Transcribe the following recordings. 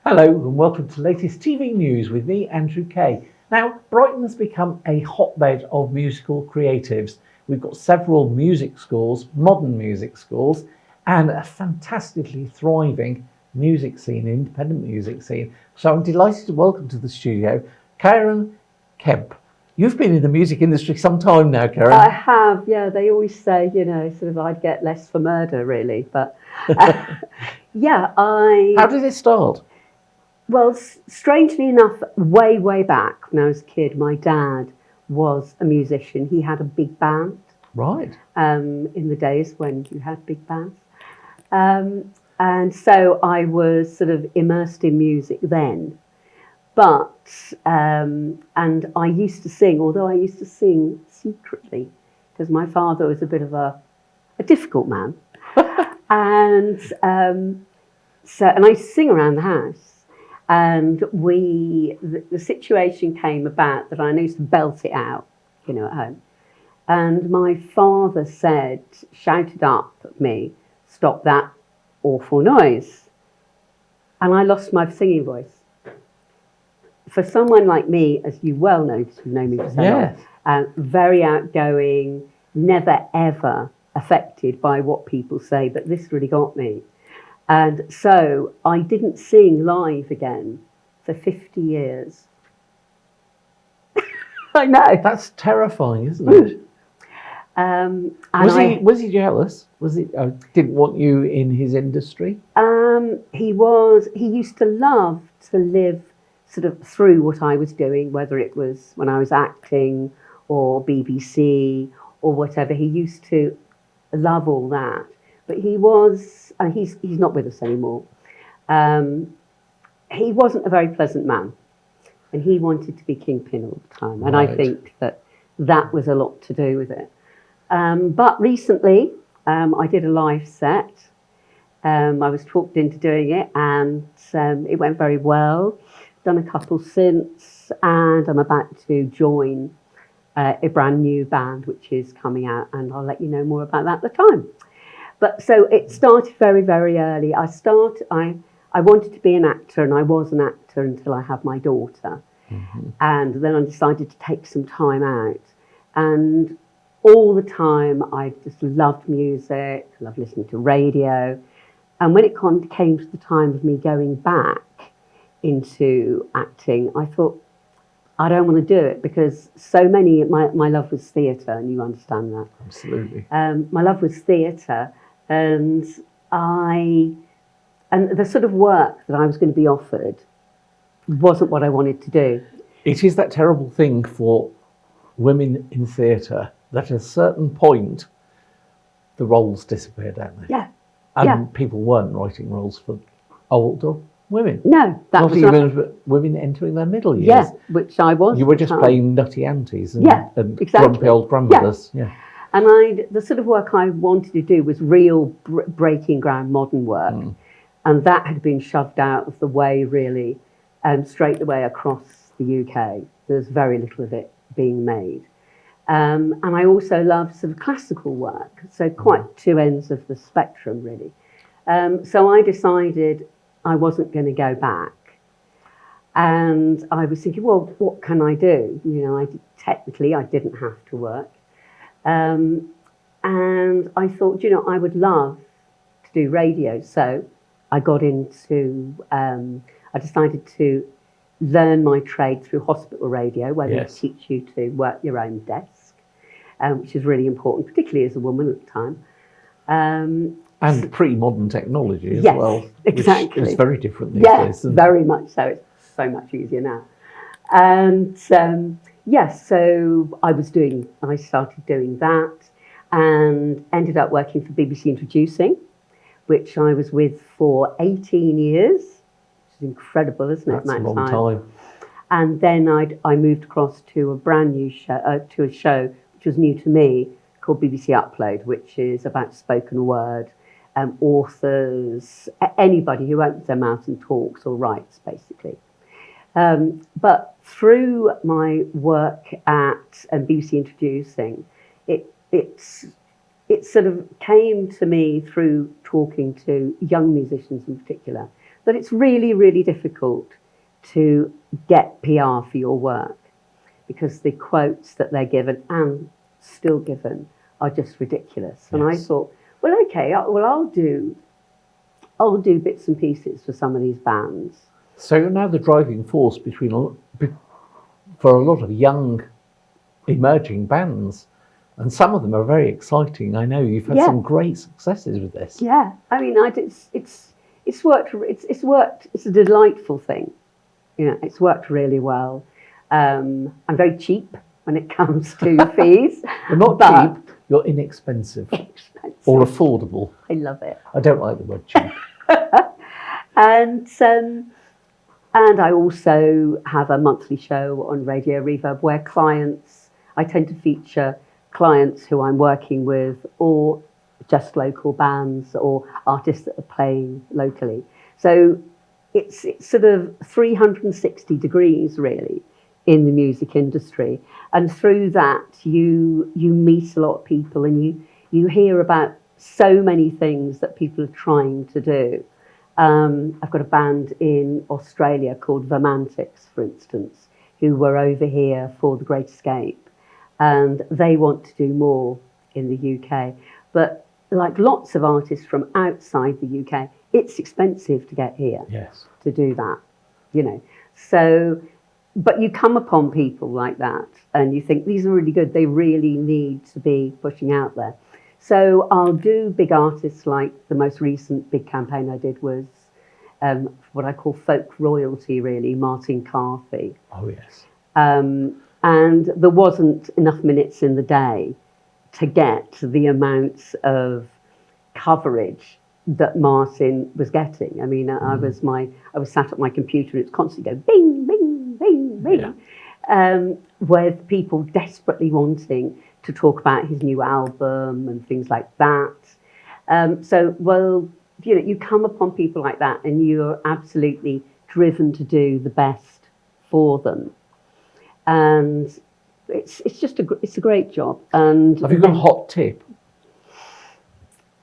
Hello and welcome to latest TV news with me, Andrew Kay. Now, Brighton has become a hotbed of musical creatives. We've got several music schools, modern music schools, and a fantastically thriving music scene, independent music scene. So I'm delighted to welcome to the studio Karen Kemp. You've been in the music industry some time now, Karen. I have, yeah. They always say, sort of I'd get less for murder, really. But yeah, How did it start? Well, strangely enough, way back when I was a kid, my dad was a musician. He had a big band. Right. In the days when you had big bands. And so I was sort of immersed in music then. But, and I used to sing, although I used to sing secretly, because my father was a bit of a difficult man. And and I used to sing around the house. And the situation came about that I used to belt it out, at home. And my father shouted up at me, "Stop that awful noise." And I lost my singing voice. For someone like me, as you well know, because you've known me for so long, very outgoing, never ever affected by what people say, but this really got me. And so I didn't sing live again for 50 years. I know. That's terrifying, isn't it? Was he jealous? Was he didn't want you in his industry? He used to love to live sort of through what I was doing, whether it was when I was acting or BBC or whatever. He used to love all that. But he's not with us anymore. He wasn't a very pleasant man, and he wanted to be kingpin all the time. And Right. I think that was a lot to do with it. But recently, I did a live set. I was talked into doing it, and it went very well. Done a couple since, and I'm about to join a brand new band, which is coming out, and I'll let you know more about that at the time. But so it started very, very early. I wanted to be an actor, and I was an actor until I had my daughter. Mm-hmm. And then I decided to take some time out. And all the time, I just loved music, loved listening to radio. And when it came to the time of me going back into acting, I thought, I don't want to do it because my love was theatre, and you understand that. Absolutely. My love was theatre. And the sort of work that I was going to be offered wasn't what I wanted to do. It is that terrible thing for women in theatre that at a certain point the roles disappear, don't they? Yeah. And people weren't writing roles for older women. No, not even women entering their middle years. Yeah, which I was. You were just playing nutty aunties and exactly. grumpy old grandmothers. Yeah. And the sort of work I wanted to do was real breaking ground modern work. And that had been shoved out of the way, really, straight away across the UK. There's very little of it being made. And I also love sort of classical work, so quite two ends of the spectrum, really. So I decided I wasn't going to go back. And I was thinking, well, what can I do? Technically, I didn't have to work. And I thought, I would love to do radio. So I got into, I decided to learn my trade through hospital radio, where they teach you to work your own desk, which is really important, particularly as a woman at the time. And pre-modern technology as well. Exactly. It's very different these days. Very much so. It's so much easier now. And so I started doing that and ended up working for BBC Introducing, which I was with for 18 years, which is incredible, isn't it? That's a long time. And then I moved across to a brand new show, to a show which was new to me, called BBC Upload, which is about spoken word, authors, anybody who opens their mouth and talks or writes, basically. But through my work at BBC Introducing, it sort of came to me through talking to young musicians in particular, that it's really, really difficult to get PR for your work because the quotes that they're given and still given are just ridiculous. And I Yes. thought, well, okay, I'll do bits and pieces for some of these bands. So you're now the driving force for a lot of young emerging bands, and some of them are very exciting. I know you've had Yeah. some great successes with this. Yeah, I mean, it's worked. It's worked. It's a delightful thing. You know, it's worked really well. I'm very cheap when it comes to fees. You're not but cheap, you're inexpensive expensive. or affordable. I love it. I don't like the word cheap. And I also have a monthly show on Radio Reverb where I tend to feature clients who I'm working with or just local bands or artists that are playing locally. So it's sort of 360 degrees really in the music industry. And through that, you meet a lot of people and you hear about so many things that people are trying to do. I've got a band in Australia called Vermantics, for instance, who were over here for The Great Escape, and they want to do more in the UK. But like lots of artists from outside the UK, it's expensive to get here Yes. to do that, you know. So, but you come upon people like that and you think, these are really good, they really need to be pushing out there. So I'll do big artists, like the most recent big campaign I did was what I call folk royalty, really, Martin Carthy. Oh, yes. And there wasn't enough minutes in the day to get the amounts of coverage that Martin was getting. I mean, I was sat at my computer and it's constantly going bing, bing, bing, bing, with people desperately wanting to talk about his new album and things like that. You know, you come upon people like that and you're absolutely driven to do the best for them. And it's a great job. And Have you got a hot tip?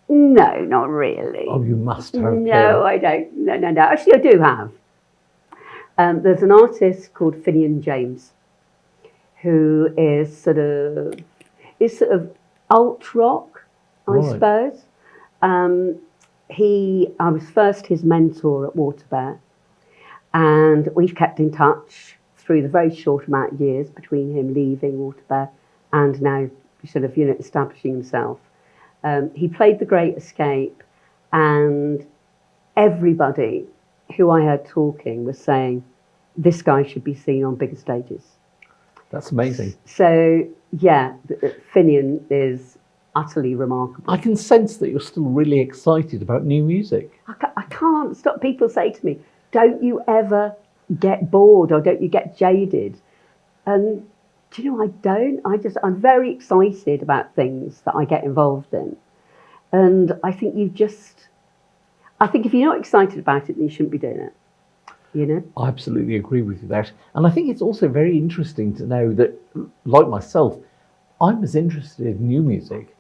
No, not really. Oh, you must have. No, I don't. No. Actually, I do have. There's an artist called Finian James, who is sort of alt rock, I Right. suppose. I was first his mentor at Waterbear, and we've kept in touch through the very short amount of years between him leaving Waterbear and now sort of, you know, establishing himself. He played The Great Escape, and everybody who I heard talking was saying, this guy should be seen on bigger stages. That's amazing. So, yeah, Finian is utterly remarkable. I can sense that you're still really excited about new music. I can't stop. People say to me, don't you ever get bored or don't you get jaded? And do you know, I don't. I'm very excited about things that I get involved in. And I think if you're not excited about it, then you shouldn't be doing it. You know? I absolutely agree with you there. And I think it's also very interesting to know that, like myself, I'm as interested in new music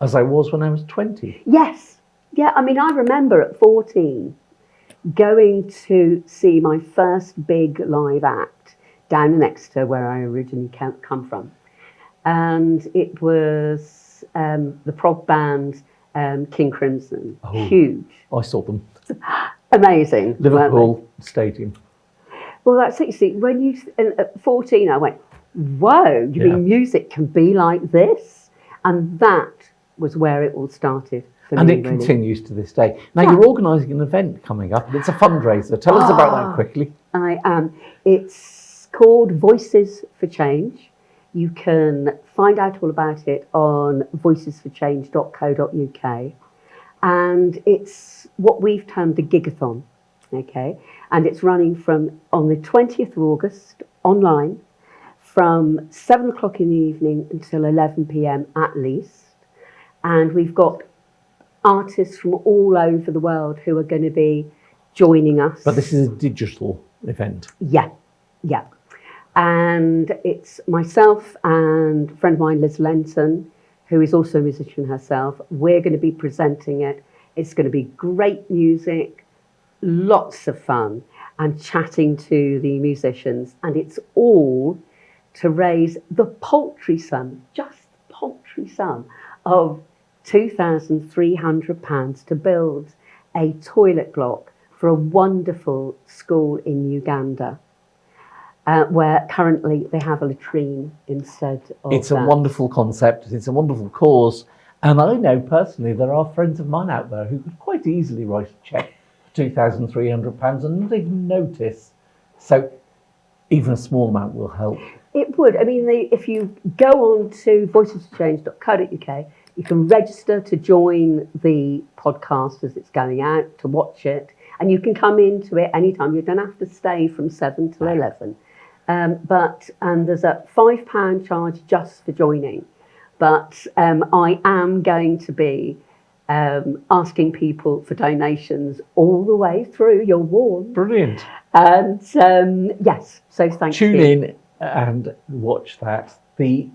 as I was when I was 20. Yes. Yeah, I mean, I remember at 14 going to see my first big live act down in Exeter, where I originally come from. And it was the prog band King Crimson. Oh. Huge. I saw them. Amazing. weren't they? Liverpool Stadium. Well, that's it. You see, at 14, I went, whoa, you mean music can be like this? And that was where it all started for And me, it really. continues to this day. Now, you're organising an event coming up, and it's a fundraiser. Tell us about that quickly. I am. It's called Voices for Change. You can find out all about it on voicesforchange.co.uk. And it's what we've termed a gigathon, okay? And it's running on the 20th of August online from 7 o'clock in the evening until 11 p.m. at least. And we've got artists from all over the world who are going to be joining us. But this is a digital event. Yeah. And it's myself and a friend of mine, Liz Lenton, who is also a musician herself. We're going to be presenting it. It's going to be great music, lots of fun and chatting to the musicians, and it's all to raise the paltry sum, just paltry sum of £2,300 to build a toilet block for a wonderful school in Uganda, where currently they have a latrine instead of It's a wonderful concept. It's a wonderful cause. And I know personally there are friends of mine out there who could quite easily write a cheque for £2,300 and not even notice. So even a small amount will help. It would. I mean, if you go on to voicesforchange.co.uk, you can register to join the podcast as it's going out, to watch it, and you can come into it anytime. You don't have to stay from 7 till 11. And there's a £5 charge just for joining. But I am going to be asking people for donations all the way through. You're warned. Brilliant. And yes, so thank you. Tune in and watch that. The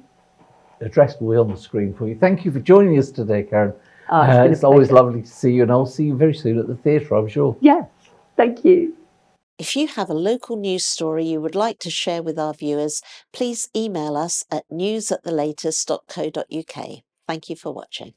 address will be on the screen for you. Thank you for joining us today, Karen. It's always lovely to see you, and I'll see you very soon at the theatre, I'm sure. Yes, thank you. If you have a local news story you would like to share with our viewers, please email us at news@thelatest.co.uk. Thank you for watching.